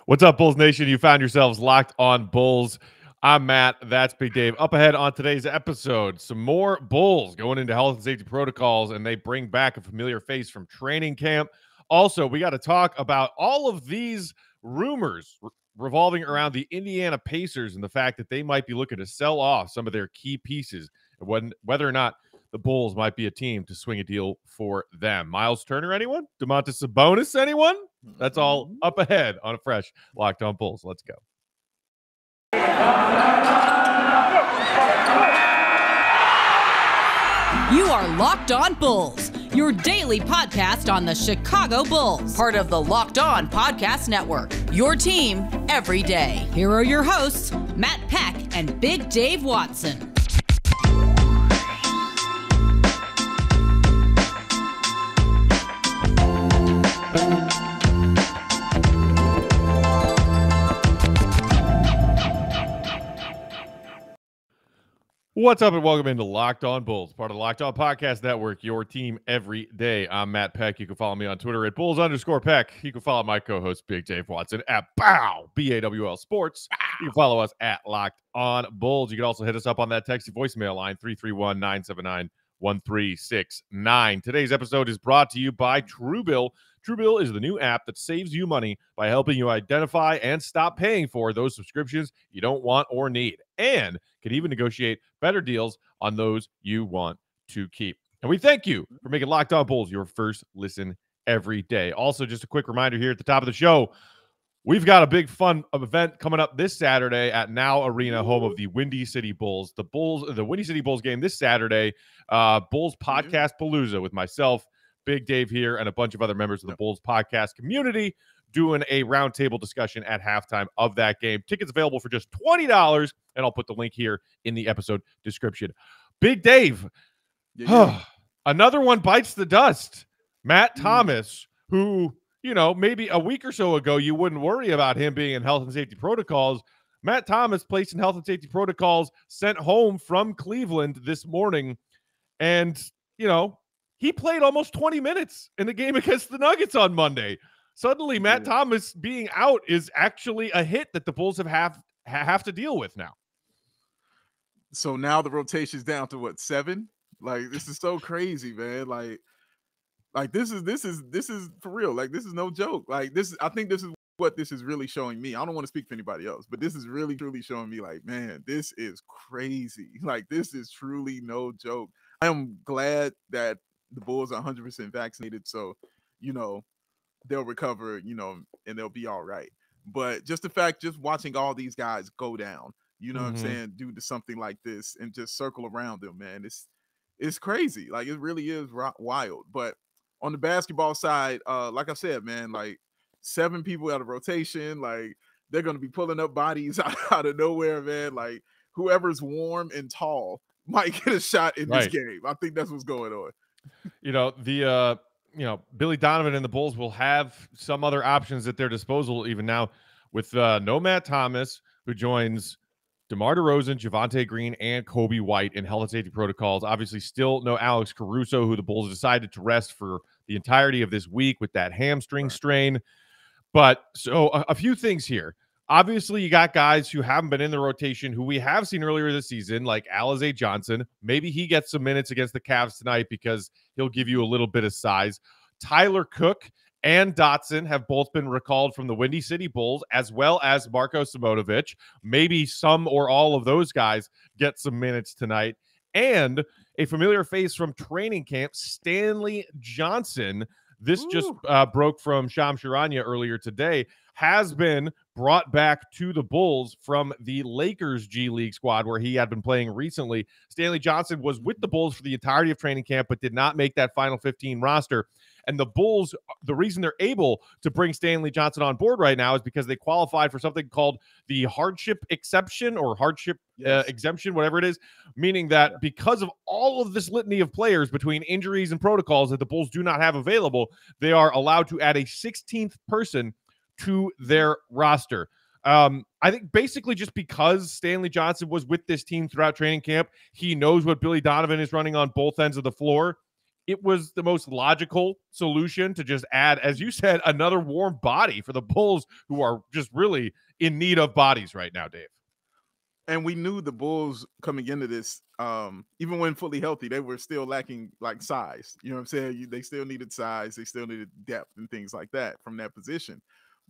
What's up, Bulls Nation? You found yourselves locked on Bulls. I'm Matt. That's Big Dave. Up ahead on today's episode, some more Bulls going into health and safety protocols, and they bring back a familiar face from training camp. Also, we got to talk about all of these rumors revolving around the Indiana Pacers and the fact that they might be looking to sell off some of their key pieces, and whether or not the Bulls might be a team to swing a deal for them. Myles Turner, anyone? Domantas Sabonis, anyone? That's all up ahead on a fresh Locked On Bulls. Let's go. You are Locked On Bulls, your daily podcast on the Chicago Bulls, part of the Locked On Podcast Network, your team every day. Here are your hosts, Matt Peck and Big Dave Watson. What's up and welcome into Locked On Bulls, part of the Locked On Podcast Network, your team every day. I'm Matt Peck. You can follow me on Twitter at Bulls_Peck. You can follow my co-host Big Dave Watson at BAWL Sports. You can follow us at Locked On Bulls. You can also hit us up on that texty voicemail line, 331-979-1369. Today's episode is brought to you by TrueBill. TrueBill is the new app that saves you money by helping you identify and stop paying for those subscriptions you don't want or need, and can even negotiate better deals on those you want to keep. And we thank you for making Locked On Bulls your first listen every day. Also, just a quick reminder here at the top of the show, we've got a big fun event coming up this Saturday at Now Arena, home of the Windy City Bulls. The Windy City Bulls game this Saturday, Bulls Podcast Palooza with myself, Big Dave here, and a bunch of other members of the Bulls podcast community doing a roundtable discussion at halftime of that game. Tickets available for just $20, and I'll put the link here in the episode description. Big Dave, another one bites the dust. Matt Thomas, who, maybe a week or so ago, you wouldn't worry about him being in health and safety protocols. Matt Thomas placed in health and safety protocols, sent home from Cleveland this morning, and, he played almost 20 minutes in the game against the Nuggets on Monday. Suddenly, Matt Thomas being out is actually a hit that the Bulls have to deal with now. So now the rotation's down to what, 7? Like, this is so crazy, man. Like this is for real. Like, this is no joke. Like, I think this is what this is really showing me. I don't want to speak for anybody else, but this is really truly showing me, like, man, this is crazy. Like, this is truly no joke. I am glad that the Bulls are 100% vaccinated, so they'll recover, and they'll be all right. But just the fact, just watching all these guys go down, what I'm saying, due to something like this, and just circle around them, man, it's crazy. Like, it really is wild. But on the basketball side, like I said, man, like 7 people out of rotation, like they're going to be pulling up bodies out of nowhere, man. Like, whoever's warm and tall might get a shot in this game. I think that's what's going on. Billy Donovan and the Bulls will have some other options at their disposal even now with no Matt Thomas, who joins DeMar DeRozan, Javonte Green, and Kobe White in health and safety protocols. Obviously, still no Alex Caruso, who the Bulls decided to rest for the entirety of this week with that hamstring strain. But so a few things here. Obviously, you got guys who haven't been in the rotation who we have seen earlier this season, like Alizé Johnson. Maybe he gets some minutes against the Cavs tonight because he'll give you a little bit of size. Tyler Cook and Dotson have both been recalled from the Windy City Bulls, as well as Marko Simonovic. Maybe some or all of those guys get some minutes tonight. And a familiar face from training camp, Stanley Johnson. This just broke from Shams Charania earlier today, has been brought back to the Bulls from the Lakers G League squad where he had been playing recently. Stanley Johnson was with the Bulls for the entirety of training camp, but did not make that final 15 roster. And the Bulls, the reason they're able to bring Stanley Johnson on board right now is because they qualified for something called the hardship exception or hardship exemption, whatever it is, meaning that because of all of this litany of players between injuries and protocols that the Bulls do not have available, they are allowed to add a 16th person to their roster. I think basically just because Stanley Johnson was with this team throughout training camp, he knows what Billy Donovan is running on both ends of the floor. it was the most logical solution to just add, as you said, another warm body for the Bulls, who are just really in need of bodies right now, Dave. And we knew the Bulls coming into this, even when fully healthy, they were still lacking like size. You know what I'm saying? They still needed size, they still needed depth and things like that from that position.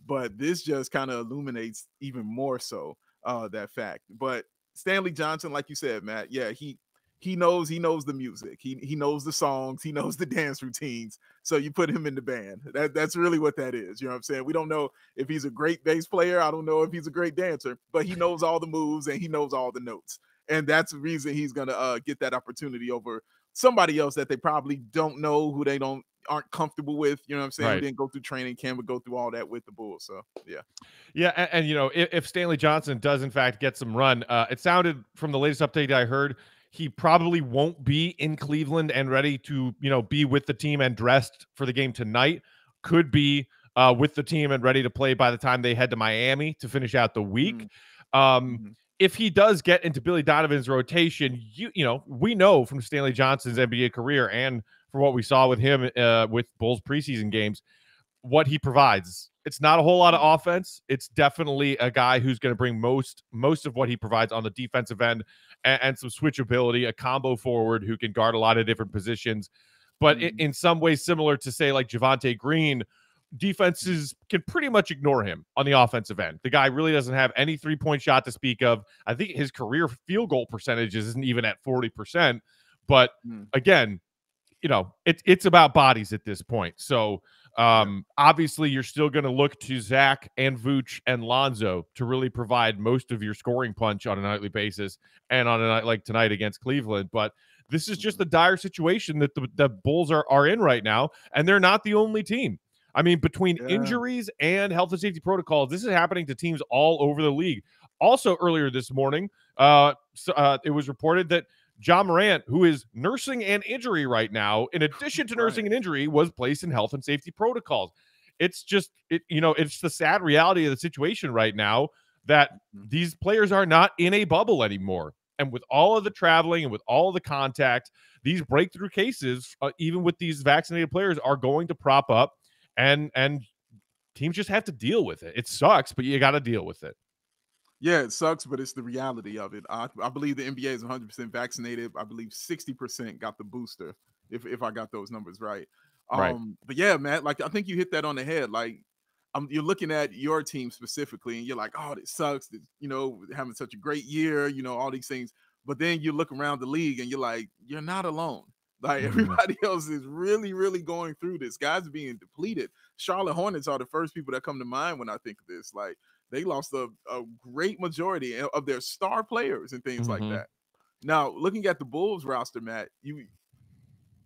But this just kind of illuminates even more so that fact. But Stanley Johnson, like you said, Matt, yeah, he knows the music. He knows the songs, he knows the dance routines. So you put him in the band. That's really what that is. You know what I'm saying? We don't know if he's a great bass player. I don't know if he's a great dancer, but he knows all the moves and he knows all the notes. And that's the reason he's gonna get that opportunity over somebody else that they probably don't know, who they aren't comfortable with. You know what I'm saying? Right. Who didn't go through training camp, but go through all that with the Bulls. So Yeah, and you know, if Stanley Johnson does in fact get some run, it sounded from the latest update I heard, he probably won't be in Cleveland and ready to, you know, be with the team and dressed for the game tonight. Could be with the team and ready to play by the time they head to Miami to finish out the week. If he does get into Billy Donovan's rotation, you know, we know from Stanley Johnson's NBA career and from what we saw with him with Bulls preseason games, what he provides. It's not a whole lot of offense. It's definitely a guy who's going to bring most of what he provides on the defensive end and some switchability, a combo forward who can guard a lot of different positions. But in some ways similar to, say, like Javonte Green, defenses can pretty much ignore him on the offensive end. The guy really doesn't have any three-point shot to speak of. I think his career field goal percentage isn't even at 40%. But again, you know, it's about bodies at this point. So obviously you're still going to look to Zach and Vooch and Lonzo to really provide most of your scoring punch on a nightly basis and on a night like tonight against Cleveland. But this is just the dire situation that the Bulls are in right now, and they're not the only team. I mean, between injuries and health and safety protocols, this is happening to teams all over the league. Also, earlier this morning, it was reported that Ja Morant, who is nursing an injury right now, in addition to nursing an injury, was placed in health and safety protocols. It's just, it's the sad reality of the situation right now that these players are not in a bubble anymore. And with all of the traveling and with all of the contact, these breakthrough cases, even with these vaccinated players, are going to prop up, and teams just have to deal with it. It sucks, but you got to deal with it. Yeah, it sucks, but it's the reality of it. I believe the NBA is 100% vaccinated. I believe 60% got the booster, if I got those numbers right. But yeah, Matt, like I think you hit that on the head. Like you're looking at your team specifically, and you're like, oh, it sucks. That, having such a great year, all these things. But then you look around the league, and you're like, you're not alone. Like everybody else is really, really going through this. Guys are being depleted. Charlotte Hornets are the first people that come to mind when I think of this. Like, they lost a great majority of their star players and things like that. Now, looking at the Bulls roster, Matt,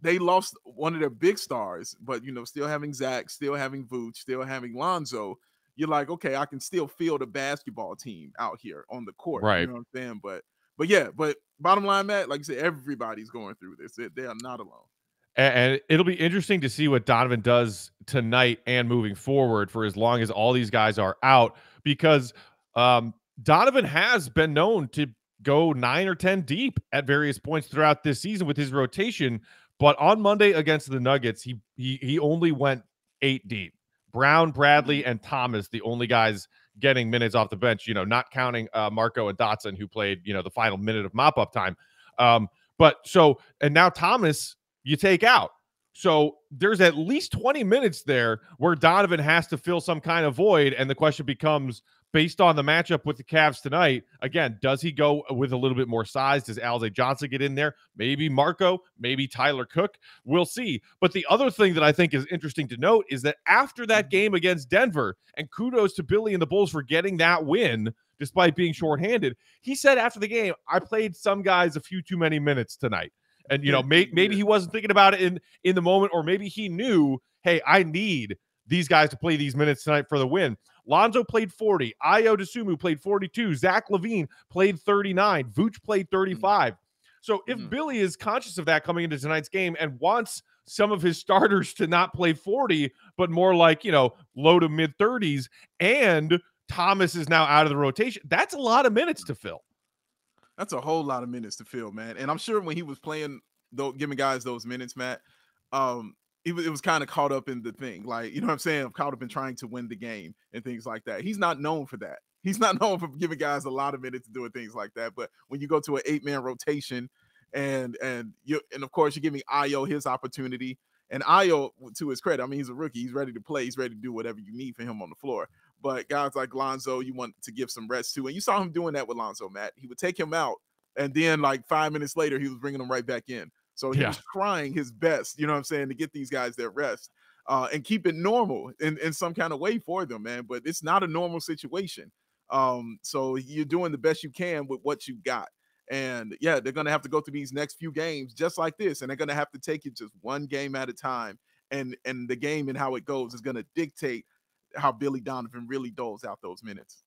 they lost one of their big stars, but still having Zach, still having Vooch, still having Lonzo. You're like, okay, I can still field a basketball team out here on the court. Right. You know what I'm saying? But bottom line, Matt, like you said, everybody's going through this. They are not alone. And it'll be interesting to see what Donovan does tonight and moving forward for as long as all these guys are out, because Donovan has been known to go 9 or 10 deep at various points throughout this season with his rotation. But on Monday against the Nuggets, he only went 8 deep. Brown, Bradley, and Thomas, the only guys getting minutes off the bench, not counting Marco and Dotson, who played, the final minute of mop-up time. And now Thomas, you take out. So there's at least 20 minutes there where Donovan has to fill some kind of void. And the question becomes, based on the matchup with the Cavs tonight, again, does he go with a little bit more size? Does Alize Johnson get in there? Maybe Marco, maybe Tyler Cook. We'll see. But the other thing that I think is interesting to note is that after that game against Denver, and kudos to Billy and the Bulls for getting that win, despite being shorthanded, he said after the game, I played some guys a few too many minutes tonight. And, maybe he wasn't thinking about it in the moment, or maybe he knew, hey, I need these guys to play these minutes tonight for the win. Lonzo played 40. Ayo Dosunmu played 42. Zach LaVine played 39. Vooch played 35. So if Billy is conscious of that coming into tonight's game and wants some of his starters to not play 40, but more like, low to mid 30s, and Thomas is now out of the rotation, that's a lot of minutes to fill. That's a whole lot of minutes to fill, man. And I'm sure when he was playing, giving guys those minutes, Matt, it was kind of caught up in the thing, like, you know what I'm saying? Caught up in trying to win the game and things like that. He's not known for that. He's not known for giving guys a lot of minutes to doing things like that. But when you go to an 8-man rotation and of course you give me Ayo his opportunity, and Ayo, to his credit, I mean, he's a rookie. He's ready to play. He's ready to do whatever you need for him on the floor. But guys like Lonzo, you want to give some rest to. And you saw him doing that with Lonzo, Matt. He would take him out, and then like 5 minutes later, he was bringing him right back in. So he was trying his best, you know what I'm saying, to get these guys their rest and keep it normal in some kind of way for them, man. But it's not a normal situation. So you're doing the best you can with what you got. And yeah, they're going to have to go through these next few games just like this. And they're going to have to take it just one game at a time. And the game and how it goes is going to dictate how Billy Donovan really doles out those minutes.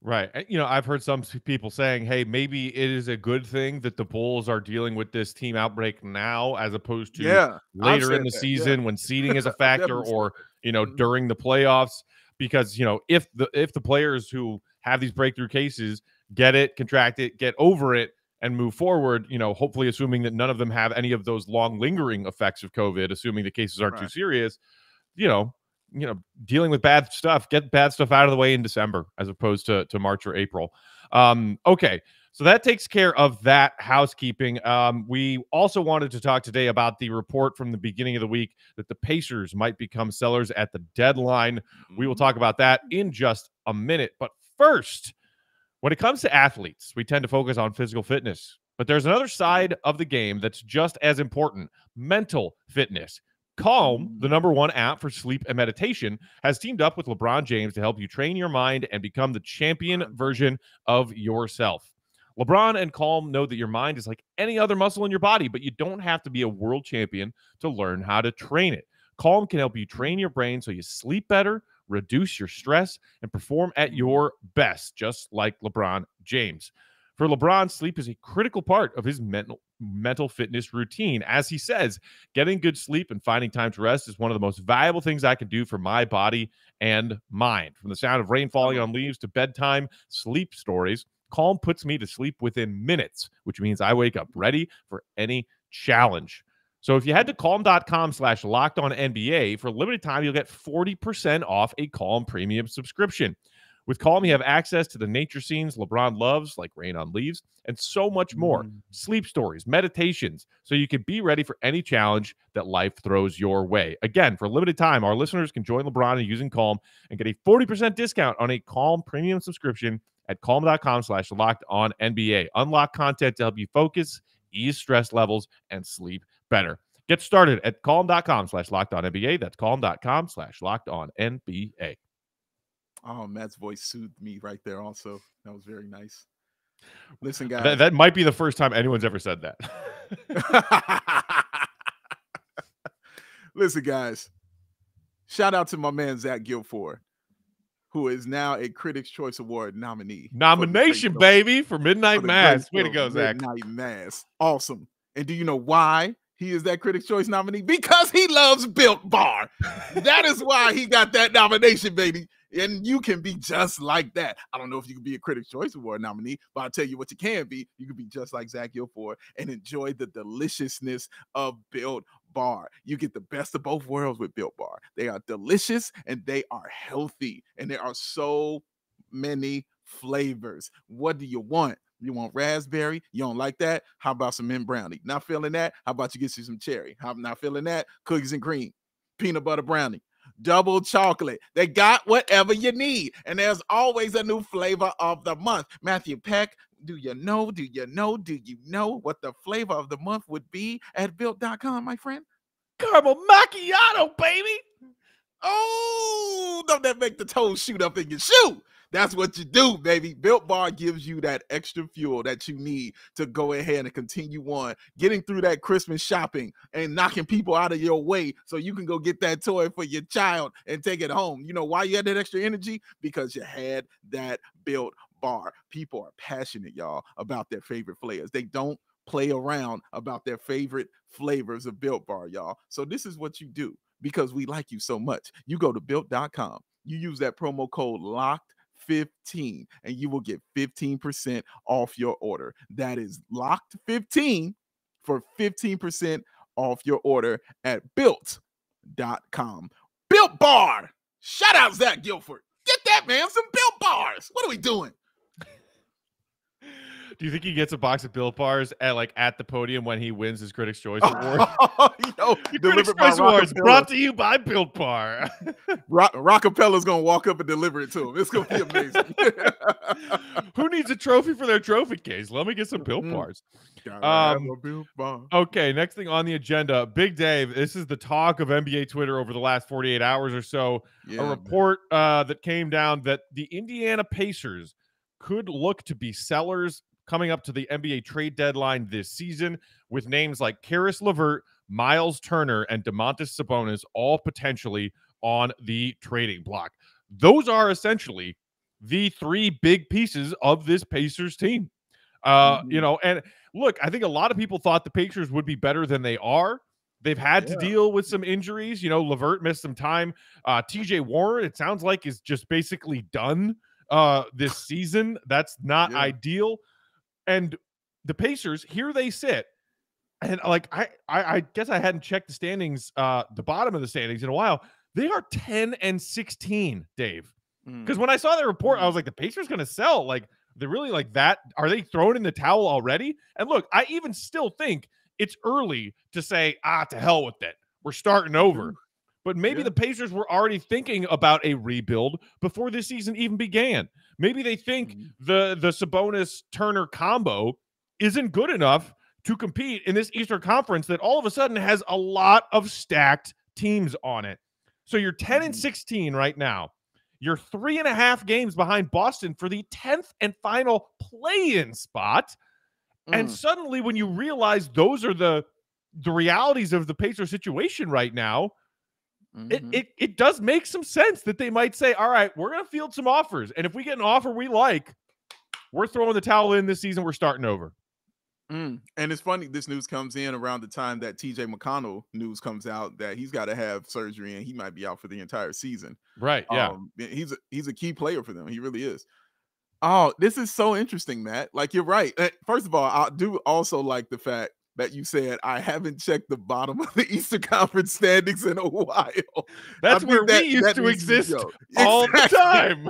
Right. You know, I've heard some people saying, hey, maybe it is a good thing that the Bulls are dealing with this team outbreak now as opposed to later in the season when seeding is a factor or, you know, during the playoffs. Because, you know, if the players who have these breakthrough cases get it, contract it, get over it, and move forward, you know, hopefully assuming that none of them have any of those long lingering effects of COVID, assuming the cases aren't too serious, you know, dealing with bad stuff, get bad stuff out of the way in December as opposed to March or April. Okay. So that takes care of that housekeeping. We also wanted to talk today about the report from the beginning of the week that the Pacers might become sellers at the deadline. We will talk about that in just a minute. But first, when it comes to athletes, we tend to focus on physical fitness. But there's another side of the game that's just as important: mental fitness. Calm, the #1 app for sleep and meditation, has teamed up with LeBron James to help you train your mind and become the champion version of yourself. LeBron and Calm know that your mind is like any other muscle in your body, but you don't have to be a world champion to learn how to train it. Calm can help you train your brain so you sleep better, reduce your stress, and perform at your best, just like LeBron James. For LeBron, sleep is a critical part of his mental fitness routine. As he says, getting good sleep and finding time to rest is one of the most valuable things I can do for my body and mind. From the sound of rain falling on leaves to bedtime sleep stories, Calm puts me to sleep within minutes, which means I wake up ready for any challenge. So if you head to calm.com/lockedonnba for a limited time, you'll get 40% off a Calm premium subscription. With Calm, you have access to the nature scenes LeBron loves, like rain on leaves, and so much more. Sleep stories, meditations, so you can be ready for any challenge that life throws your way. Again, for a limited time, our listeners can join LeBron in using Calm and get a 40% discount on a Calm premium subscription at calm.com/lockedonnba. Unlock content to help you focus, ease stress levels, and sleep better. Get started at calm.com/lockedonnba. That's calm.com/lockedonnba. Oh, Matt's voice soothed me right there also. That was very nice. Listen, guys. That might be the first time anyone's ever said that. Listen, guys. Shout out to my man, Zach Guilford, who is now a Critics' Choice Award nominee. Nomination, baby, for Midnight Mass. Way to go, Zach. Midnight Mass. Awesome. And do you know why he is that Critics' Choice nominee? Because he loves Built Bar. That is why he got that nomination, baby. And you can be just like that. I don't know if you can be a Critics' Choice Award nominee, but I'll tell you what you can be. You can be just like Zach Guilford and enjoy the deliciousness of Built Bar. You get the best of both worlds with Built Bar. They are delicious and they are healthy. And there are so many flavors. What do you want? You want raspberry? You don't like that? How about some mint brownie? Not feeling that? How about you get you some cherry? I'm not feeling that? Cookies and cream, peanut butter brownie, double chocolate. They got whatever you need. And there's always a new flavor of the month. Matthew Peck, do you know what the flavor of the month would be at Built.com, my friend? Caramel macchiato, baby. Oh, don't that make the toes shoot up in your shoe? That's what you do, baby. Built Bar gives you that extra fuel that you need to go ahead and continue on getting through that Christmas shopping and knocking people out of your way so you can go get that toy for your child and take it home. You know why you had that extra energy? Because you had that Built Bar. People are passionate, y'all, about their favorite flavors. They don't play around about their favorite flavors of Built Bar, y'all. So this is what you do because we like you so much. You go to Built.com. You use that promo code LOCKED15 and you will get 15% off your order. That is locked 15 for 15% off your order at built.com. Built Bar. Shout out Zach Guilford. Get that, man. Some Built Bars. What are we doing? Do you think he gets a box of Built Bars at the podium when he wins his Critics' Choice Award? The Critics' Choice Awards brought to you by Built Bar. Rockapella's going to walk up and deliver it to him. It's going to be amazing. Who needs a trophy for their trophy case? Let me get some Built Bars. Built Bar. Okay, next thing on the agenda, Big Dave. This is the talk of NBA Twitter over the last 48 hours or so. A report that came down that the Indiana Pacers could look to be sellers coming up to the NBA trade deadline this season, with names like Karis LeVert, Myles Turner, and Domantas Sabonis all potentially on the trading block. Those are essentially the three big pieces of this Pacers team. And look, I think a lot of people thought the Pacers would be better than they are. They've had to deal with some injuries. LeVert missed some time. TJ Warren, it sounds like, is just basically done this season. That's not ideal. And the Pacers, here they sit. And I guess I hadn't checked the standings, the bottom of the standings in a while. They are 10-16, Dave. Because when I saw that report, I was like, the Pacers going to sell. They're really like that. Are they throwing in the towel already? And look, I even still think it's early to say, to hell with it. We're starting over. But maybe the Pacers were already thinking about a rebuild before this season even began. Maybe they think the Sabonis-Turner combo isn't good enough to compete in this Eastern Conference that all of a sudden has a lot of stacked teams on it. So you're 10-16 right now. You're 3.5 games behind Boston for the 10th and final play-in spot. And suddenly when you realize those are the realities of the Pacers situation right now, it does make some sense that they might say, all right, we're going to field some offers. And if we get an offer we like, we're throwing the towel in this season. We're starting over. And it's funny, this news comes in around the time that TJ McConnell news comes out that he's got to have surgery and he might be out for the entire season. Right, yeah. He's a key player for them. He really is. Oh, this is so interesting, Matt. You're right. First of all, I do also like the fact that you said I haven't checked the bottom of the Eastern Conference standings in a while. That's where we used to exist all the time.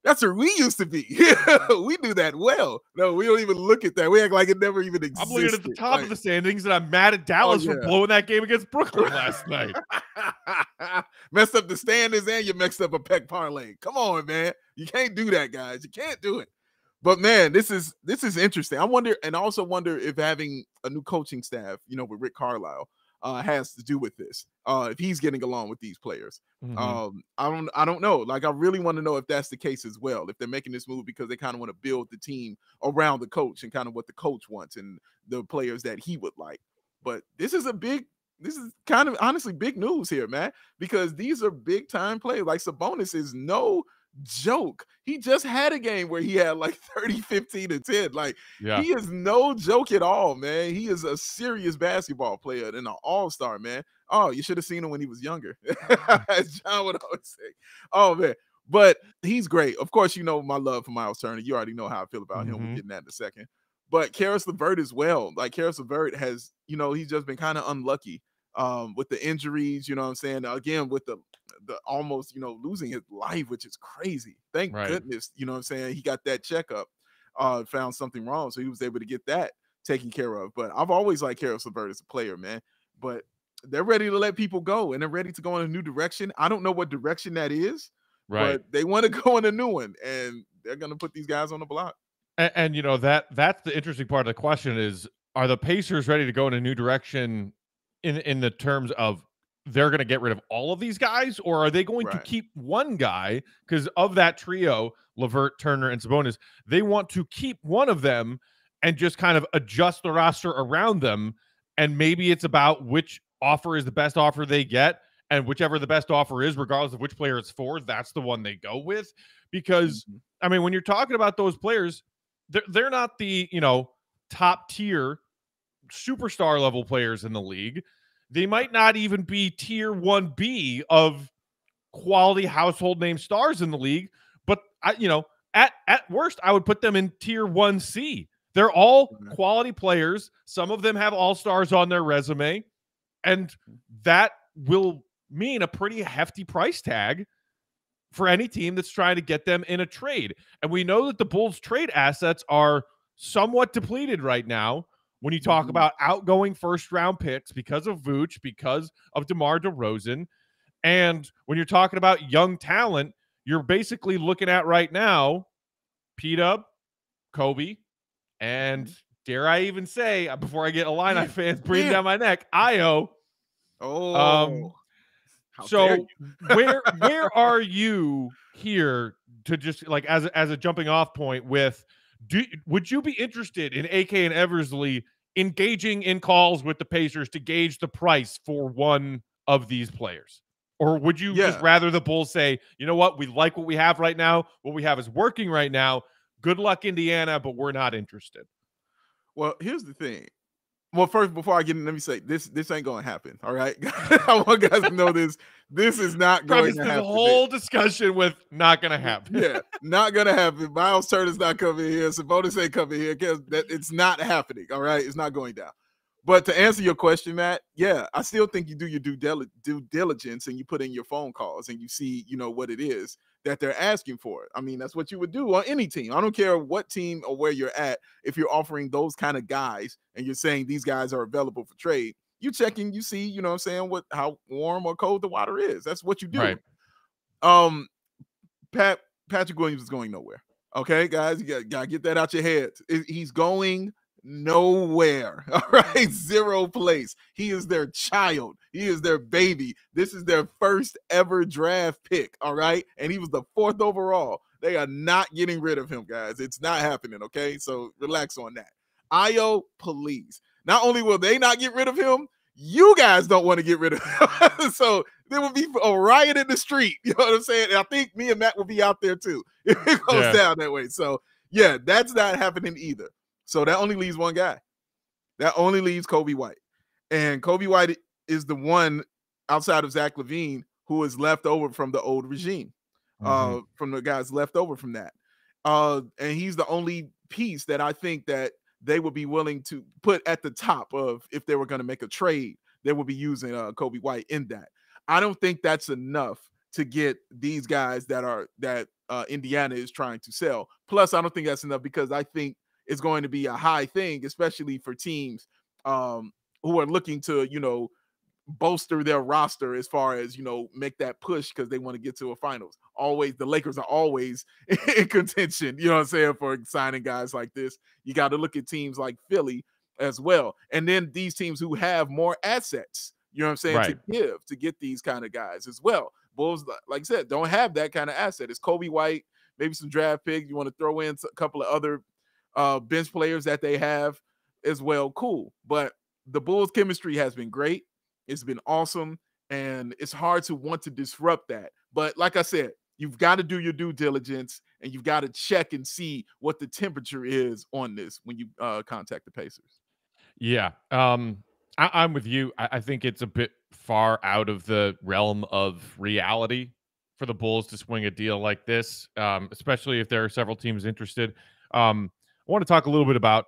That's where we used to be. We do that well. No, we don't even look at that. We act like it never even existed. I'm looking at the top of the standings, and I'm mad at Dallas for blowing that game against Brooklyn last night. Messed up the standings, and you messed up a peck parlay. Come on, man. You can't do that, guys. You can't do it. But man, this is interesting. I wonder if having a new coaching staff, with Rick Carlisle, has to do with this. If he's getting along with these players, I don't know. I really want to know if that's the case as well. If they're making this move because they kind of want to build the team around the coach and kind of what the coach wants and the players that he would like. But this is kind of honestly big news here, man, because these are big time players. Sabonis is no joke. He just had a game where he had 30, 15, and 10. He is no joke at all, man. He is a serious basketball player and an all-star, man. Oh, you should have seen him when he was younger. As John would always say. Oh, man. But he's great. Of course, my love for Myles Turner. You already know how I feel about him. We're getting that in a second. But Karis LeVert as well. Karis LeVert has, he's just been kind of unlucky with the injuries, you know what I'm saying? Again, with the almost, losing his life, which is crazy. Thank goodness, you know what I'm saying? He got that checkup, found something wrong. So he was able to get that taken care of. But I've always liked Karis LeVert as a player, man. But they're ready to let people go and they're ready to go in a new direction. I don't know what direction that is, but they want to go in a new one and they're going to put these guys on the block. And that's the interesting part of the question is, are the Pacers ready to go in a new direction in the terms of they're going to get rid of all of these guys, or are they going to keep one guy? Because of that trio, LeVert, Turner, and Sabonis, they want to keep one of them and just kind of adjust the roster around them. And maybe it's about which offer is the best offer they get, and whichever the best offer is, regardless of which player it's for, that's the one they go with. Because, I mean, when you're talking about those players, they're not the, top tier superstar level players in the league. They might not even be tier 1B of quality household name stars in the league, but at worst, I would put them in tier 1C. They're all quality players. Some of them have all-stars on their resume. And that will mean a pretty hefty price tag for any team that's trying to get them in a trade. And we know that the Bulls trade assets are somewhat depleted right now when you talk about outgoing first-round picks because of Vooch, because of DeMar DeRozan. And when you're talking about young talent, you're basically looking at right now P-Dub, Kobe, and dare I even say, before I get Illini fans breathing down my neck, Io. So where are you here to just like as a jumping off point with would you be interested in AK and Eversley engaging in calls with the Pacers to gauge the price for one of these players? Or would you just rather the Bulls say, you know what, we like what we have right now. What we have is working right now. Good luck, Indiana, but we're not interested. Well, here's the thing. Well, first, before I get in, let me say this ain't going to happen. All right. I want guys to know this. This is not going to happen. The whole discussion with not going to happen. Yeah, not going to happen. Myles Turner's not coming here. Sabonis ain't coming here. It's not happening. All right. It's not going down. But to answer your question, Matt, yeah, I still think you do your due diligence and you put in your phone calls and you see, what it is that they're asking for. I mean, that's what you would do on any team. I don't care what team or where you're at. If you're offering those kind of guys and you're saying these guys are available for trade, you check and you see, how warm or cold the water is. That's what you do. Right. Patrick Williams is going nowhere. Okay, guys, you got to get that out your head. He's going nowhere. All right, zero place. He is their child. He is their baby. This is their first ever draft pick. All right, and he was the 4th overall. They are not getting rid of him, guys. It's not happening. Okay, so relax on that. Io, please. Not only will they not get rid of him, you guys don't want to get rid of him. So there will be a riot in the street. You know what I'm saying? And I think me and Matt will be out there too if it goes down that way. So yeah, that's not happening either. So that only leaves one guy. That only leaves Kobe White. And Kobe White is the one outside of Zach LaVine who is left over from the old regime, from the guys left over from that. And he's the only piece that I think that they would be willing to put at the top of if they were going to make a trade, they would be using Kobe White in that. I don't think that's enough to get these guys that Indiana is trying to sell. Plus, I don't think that's enough because I think it's going to be a high thing, especially for teams who are looking to, bolster their roster as far as, make that push because they want to get to a finals. Always, the Lakers are always in contention, you know what I'm saying, for signing guys like this. You got to look at teams like Philly as well. And then these teams who have more assets, you know what I'm saying, right, to get these kind of guys as well. Bulls, like I said, don't have that kind of asset. It's Kobe White, maybe some draft picks. You want to throw in a couple of other bench players that they have as well. Cool. But the Bulls chemistry has been great. It's been awesome. And it's hard to want to disrupt that. But like I said, you've got to do your due diligence and you've got to check and see what the temperature is on this when you contact the Pacers. Yeah. I'm with you. I think it's a bit far out of the realm of reality for the Bulls to swing a deal like this, especially if there are several teams interested. I want to talk a little bit about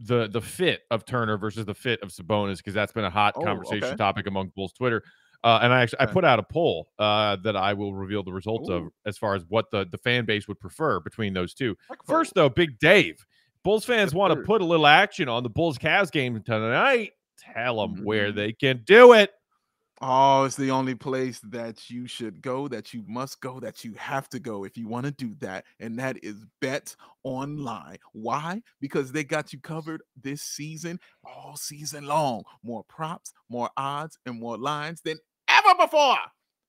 the fit of Turner versus the fit of Sabonis, because that's been a hot conversation topic among Bulls Twitter. And I put out a poll that I will reveal the results of as far as what the fan base would prefer between those two. First, though, Big Dave, Bulls fans want to put a little action on the Bulls-Cavs game tonight. Tell them where they can do it. Oh, it's the only place that you should go, that you must go, that you have to go if you want to do that. And that is Bet Online. Why? Because they got you covered this season, all season long. More props, more odds, and more lines than ever before.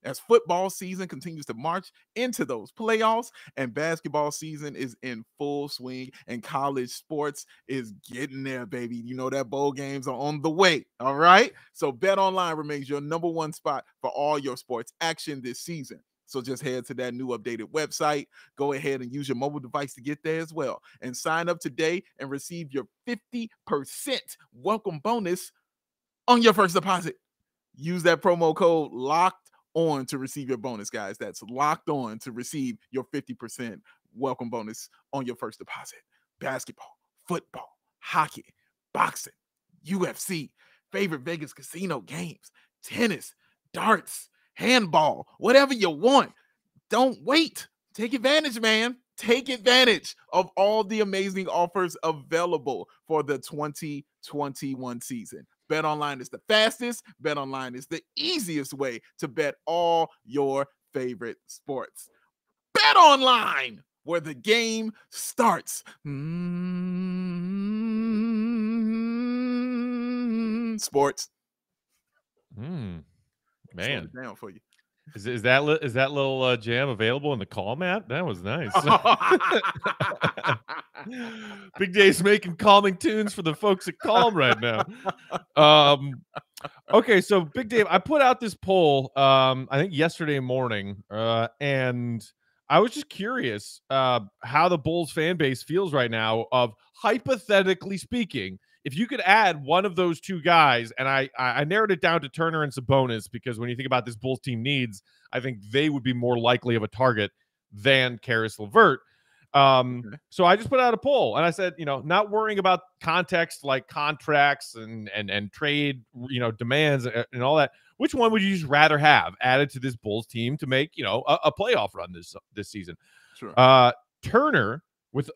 As football season continues to march into those playoffs and basketball season is in full swing and college sports is getting there, baby. You know that bowl games are on the way, all right? So Bet Online remains your number one spot for all your sports action this season. So just head to that new updated website. Go ahead and use your mobile device to get there as well. And sign up today and receive your 50% welcome bonus on your first deposit. Use that promo code LOCKED on to receive your bonus, guys. That's locked on to receive your 50% welcome bonus on your first deposit. Basketball, football, hockey, boxing, UFC, favorite Vegas casino games, tennis, darts, handball, whatever you want. Don't wait. Take advantage, man. Take advantage of all the amazing offers available for the 2021 season. BetOnline is the fastest. BetOnline is the easiest way to bet all your favorite sports. BetOnline, where the game starts. Sports. Man, Slow it down for you. Is that little jam available in the call, Matt? That was nice. Big Dave's making calming tunes for the folks at Calm right now. Okay, so Big Dave, I put out this poll, I think yesterday morning, and I was just curious how the Bulls fan base feels right now of, hypothetically speaking, if you could add one of those two guys, and I narrowed it down to Turner and Sabonis, because when you think about this Bulls team needs, I think they would be more likely of a target than Karis LeVert. So I just put out a poll, and I said, not worrying about context like contracts and trade, demands and all that. Which one would you just rather have added to this Bulls team to make, a playoff run this season? Sure. Turner with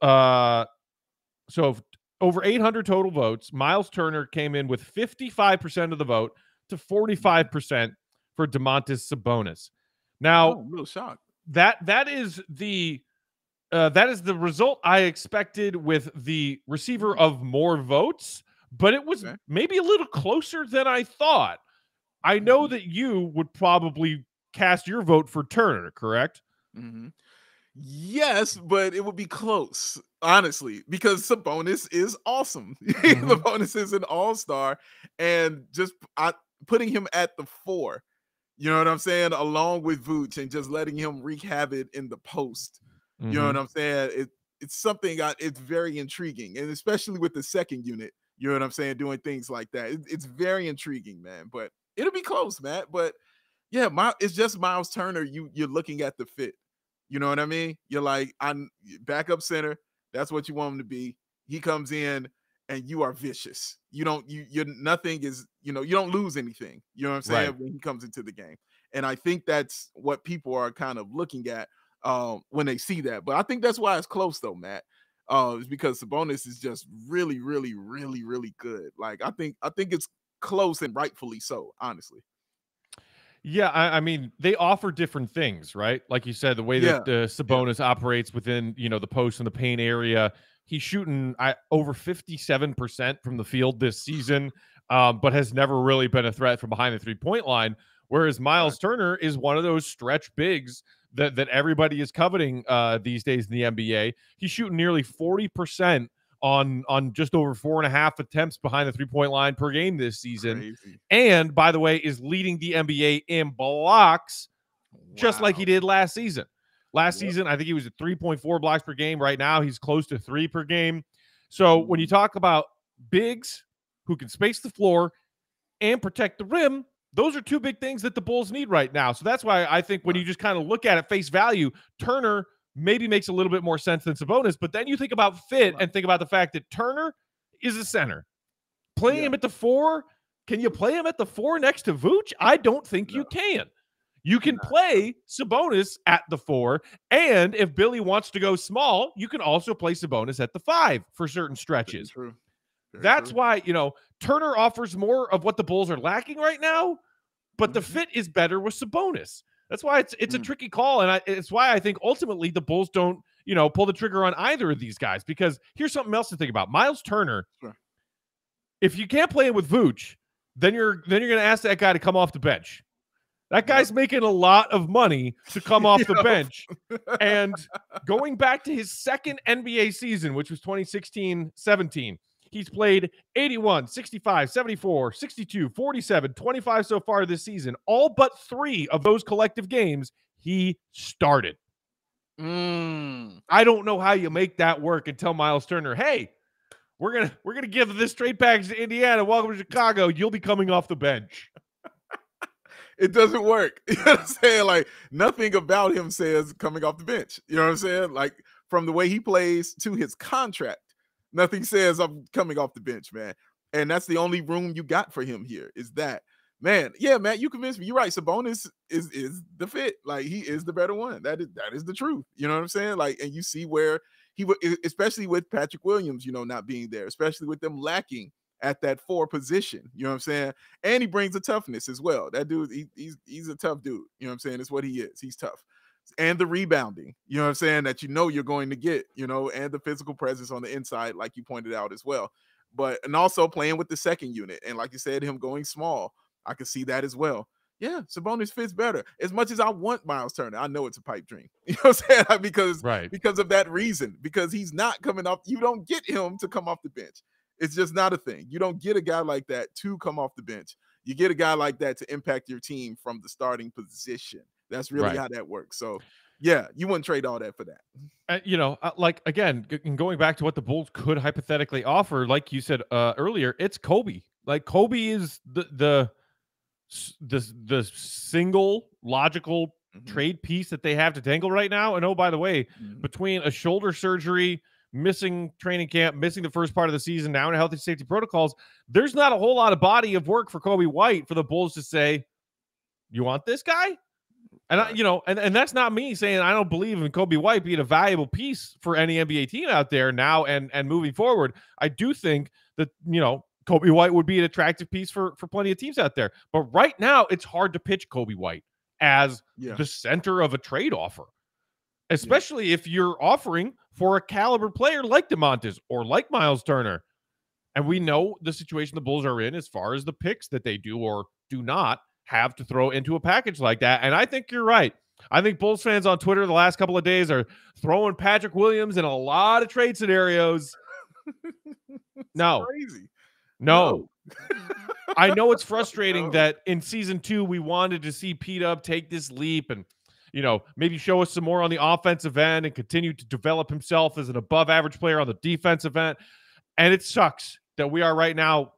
so over 800 total votes. Myles Turner came in with 55% of the vote to 45% for Domantas Sabonis. Now, I'm a little shocked. That is the result I expected with the receiver of more votes, but it was maybe a little closer than I thought. I know that you would probably cast your vote for Turner, correct? Mm-hmm. Yes, but it would be close, honestly, because Sabonis is awesome. Sabonis is an all-star, and just putting him at the 4, you know what I'm saying, along with Vooch, and just letting him wreak havoc in the post. You know what I'm saying? It's something it's very intriguing, and especially with the second unit, you know what I'm saying, doing things like that. It's very intriguing, man. But it'll be close, Matt. But yeah, it's just Myles Turner. You're looking at the fit. You know what I mean? You're like, I'm backup center. That's what you want him to be. He comes in and you are vicious. You're nothing is, you don't lose anything. You know what I'm saying? Right. When he comes into the game. And I think that's what people are kind of looking at when they see that. But I think that's why it's close though, Matt. It's because Sabonis is just really, really, really, really good. Like I think it's close, and rightfully so, honestly. Yeah, I mean, they offer different things, right? Like you said, the way that Sabonis operates within, the post and the paint area, he's shooting over 57% from the field this season, but has never really been a threat from behind the three-point line, whereas Myles Turner is one of those stretch bigs that everybody is coveting these days in the NBA. He's shooting nearly 40% on just over 4.5 attempts behind the three-point line per game this season. Crazy. And, by the way, is leading the NBA in blocks just like he did last season. Last season, I think he was at 3.4 blocks per game. Right now, he's close to 3 per game. So when you talk about bigs who can space the floor and protect the rim, those are two big things that the Bulls need right now. So that's why I think when you just kind of look at it face value, Turner maybe makes a little bit more sense than Sabonis, but then you think about fit and think about the fact that Turner is a center. Playing him at the 4, can you play him at the 4 next to Vooch? I don't think you can. You can play Sabonis at the 4, and if Billy wants to go small, you can also play Sabonis at the 5 for certain stretches. True. That's why, Turner offers more of what the Bulls are lacking right now, but the fit is better with Sabonis. That's why it's a tricky call, and it's why I think ultimately the Bulls don't, pull the trigger on either of these guys, because here's something else to think about. Myles Turner, if you can't play him with Vooch, then you're going to ask that guy to come off the bench. That guy's making a lot of money to come off the bench. And going back to his second NBA season, which was 2016-17, he's played 81, 65, 74, 62, 47, 25 so far this season. All but 3 of those collective games, he started. I don't know how you make that work and tell Myles Turner, hey, we're gonna give this straight package to Indiana. Welcome to Chicago. You'll be coming off the bench. It doesn't work. You know what I'm saying? Like, nothing about him says coming off the bench. You know what I'm saying? Like, from the way he plays to his contract, nothing says I'm coming off the bench, man. And that's the only room you got for him here is that. Man, yeah, Matt, you convinced me. You're right. Sabonis is the fit. Like, he is the better one. That is the truth. You know what I'm saying? Like, and you see where he would, especially with Patrick Williams, not being there, especially with them lacking at that 4 position. You know what I'm saying? And he brings a toughness as well. That dude, he's a tough dude. You know what I'm saying? It's what he is. He's tough. And the rebounding, you know what I'm saying, that you're going to get, and the physical presence on the inside, like you pointed out as well. And also playing with the second unit. And like you said, him going small. I could see that as well. Yeah, Sabonis fits better. As much as I want Myles Turner, I know it's a pipe dream. You know what I'm saying? Because of that reason. Because he's not coming off. You don't get him to come off the bench. It's just not a thing. You don't get a guy like that to come off the bench. You get a guy like that to impact your team from the starting position. That's really how that works. So, yeah, you wouldn't trade all that for that. Like, again, going back to what the Bulls could hypothetically offer, like you said earlier, it's Kobe. Like, Kobe is the single logical trade piece that they have to tangle right now. And, oh, by the way, between a shoulder surgery, missing training camp, missing the first part of the season, now in healthy safety protocols, there's not a whole lot of body of work for Kobe White for the Bulls to say, you want this guy? And and that's not me saying I don't believe in Kobe White being a valuable piece for any NBA team out there now and moving forward. I do think that, Kobe White would be an attractive piece for plenty of teams out there. But right now, it's hard to pitch Kobe White as the center of a trade offer, especially if you're offering for a caliber player like Domantas or like Myles Turner. And we know the situation the Bulls are in as far as the picks that they do or do not have to throw into a package like that. And I think you're right. I think Bulls fans on Twitter the last couple of days are throwing Patrick Williams in a lot of trade scenarios. No. Crazy. No. I know it's frustrating that in season 2 we wanted to see P-Dub take this leap and, maybe show us some more on the offensive end and continue to develop himself as an above average player on the defensive end. And it sucks that we are right now,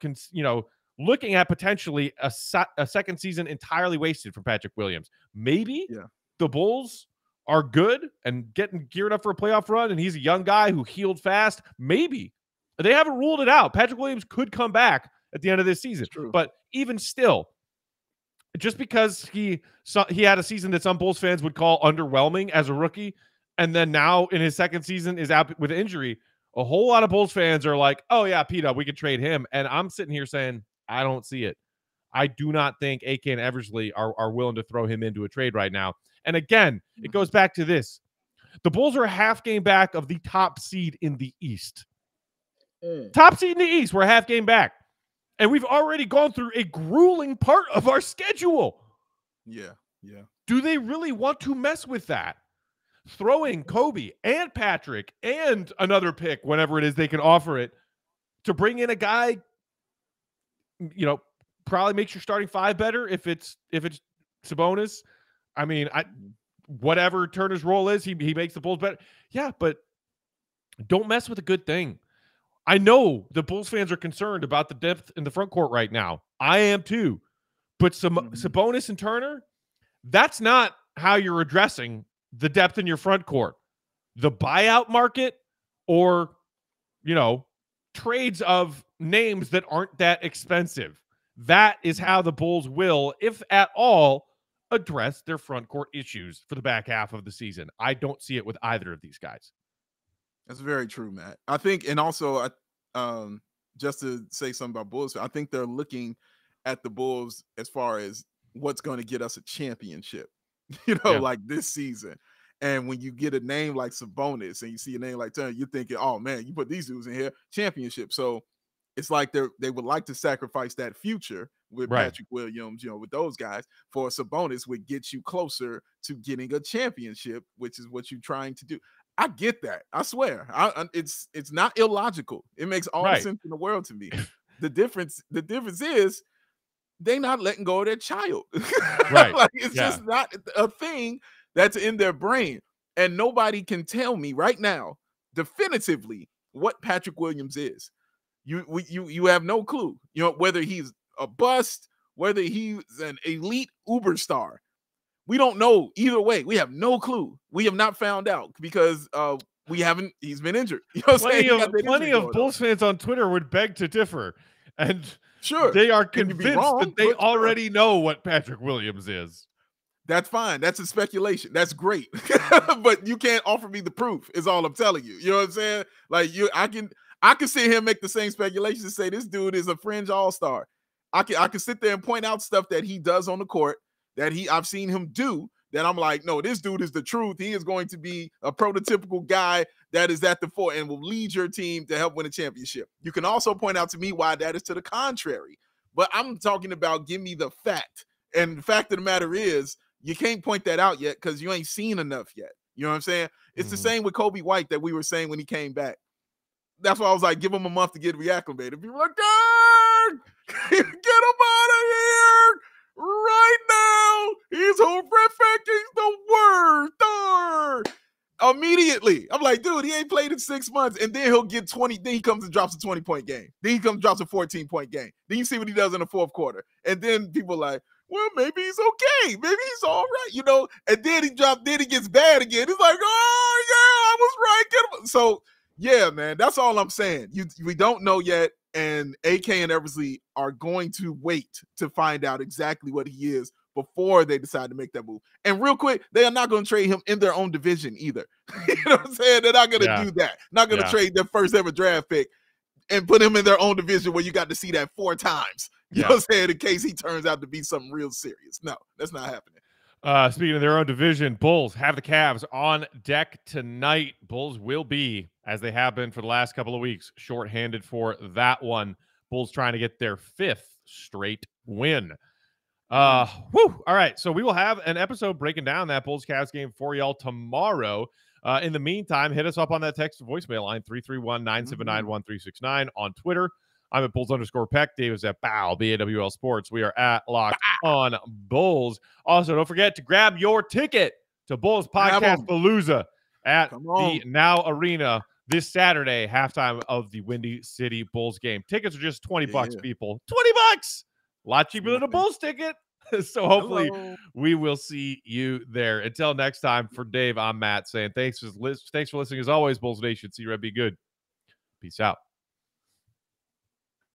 looking at potentially a second season entirely wasted for Patrick Williams. Maybe the Bulls are good and getting geared up for a playoff run, and he's a young guy who healed fast. Maybe. They haven't ruled it out. Patrick Williams could come back at the end of this season. But even still, just because he had a season that some Bulls fans would call underwhelming as a rookie, and then now in his second season is out with injury, a whole lot of Bulls fans are like, oh, yeah, P-Dub, we could trade him. And I'm sitting here saying, I don't see it. I do not think AK and Eversley are willing to throw him into a trade right now. And again, it goes back to this. The Bulls are a half game back of the top seed in the East. Top seed in the East, we're a half game back. And we've already gone through a grueling part of our schedule. Yeah. Do they really want to mess with that? Throwing Kobe and Patrick and another pick, whenever it is they can offer it, to bring in a guy, probably makes your starting 5 better if it's Sabonis. I mean, whatever Turner's role is, he makes the Bulls better. Yeah, but don't mess with a good thing. I know the Bulls fans are concerned about the depth in the front court right now. I am too. But Sabonis and Turner, that's not how you're addressing the depth in your front court. The buyout market or, trades of names that aren't that expensive. That is how the Bulls will, if at all, address their front court issues for the back half of the season. I don't see it with either of these guys. That's very true, Matt. I think, and also, just to say something about Bulls, I think they're looking at the Bulls as far as what's going to get us a championship, like this season. And when you get a name like Sabonis and you see a name like Turner, you're thinking, oh, man, you put these dudes in here, championship. So it's like they would like to sacrifice that future with Patrick Williams, with those guys, for Sabonis would get you closer to getting a championship, which is what you're trying to do. I get that. I swear. It's not illogical. It makes all the sense in the world to me. The difference is they're not letting go of their child. Like, it's just not a thing that's in their brain. And nobody can tell me right now definitively what Patrick Williams is. You have no clue. Whether he's a bust, whether he's an elite uber star. We don't know either way. We have no clue. We have not found out because he's been injured. Plenty of Bulls fans on Twitter would beg to differ. And Sure. they are And you'd be convinced wrong, that they but sure. already know what Patrick Williams is. That's fine. That's a speculation. That's great. But you can't offer me the proof, is all I'm telling you. You know what I'm saying? Like I can sit here and make the same speculations and say this dude is a fringe all-star. I can sit there and point out stuff that he does on the court that I've seen him do that I'm like, no, this dude is the truth. He is going to be a prototypical guy that is at the fore and will lead your team to help win a championship. You can also point out to me why that is to the contrary. But I'm talking about give me the fact. And the fact of the matter is, you can't point that out yet because you ain't seen enough yet. You know what I'm saying? It's the same with Kobe White that we were saying when he came back. That's why I was like, give him a month to get reacclimated. People were like, Darn! Get him out of here right now. He's horrific. He's the worst. Darn! Immediately. I'm like, dude, he ain't played in 6 months. And then he'll get 20. Then he comes and drops a 20-point game. Then he comes and drops a 14-point game. Then you see what he does in the fourth quarter. And then people are like, well, maybe he's okay. Maybe he's all right, you know. And then he gets bad again. He's like, oh, yeah, I was right. Get him. So, yeah, man, that's all I'm saying. We don't know yet. And AK and Eversley are going to wait to find out exactly what he is before they decide to make that move. And real quick, they are not going to trade him in their own division either. You know what I'm saying? They're not going to do that. Not going to trade their first ever draft pick and put him in their own division where you got to see that 4 times. You know what I'm saying? In case he turns out to be something real serious. No, that's not happening. Speaking of their own division, Bulls have the Cavs on deck tonight. Bulls will be, as they have been for the last couple of weeks, shorthanded for that one. Bulls trying to get their 5th straight win. All right, so we will have an episode breaking down that Bulls-Cavs game for y'all tomorrow. In the meantime, hit us up on that text voicemail line, 331-979-1369 on Twitter. I'm at Bulls_Peck. Dave is at BAWL Sports. We are at Locked on Bulls. Also, don't forget to grab your ticket to Bulls Podcast Palooza at the Now Arena this Saturday, halftime of the Windy City Bulls game. Tickets are just $20, people. $20! A lot cheaper than a Bulls ticket. So hopefully we will see you there. Until next time, for Dave, I'm Matt saying thanks for listening as always, Bulls Nation. See you, Red. Be good. Peace out.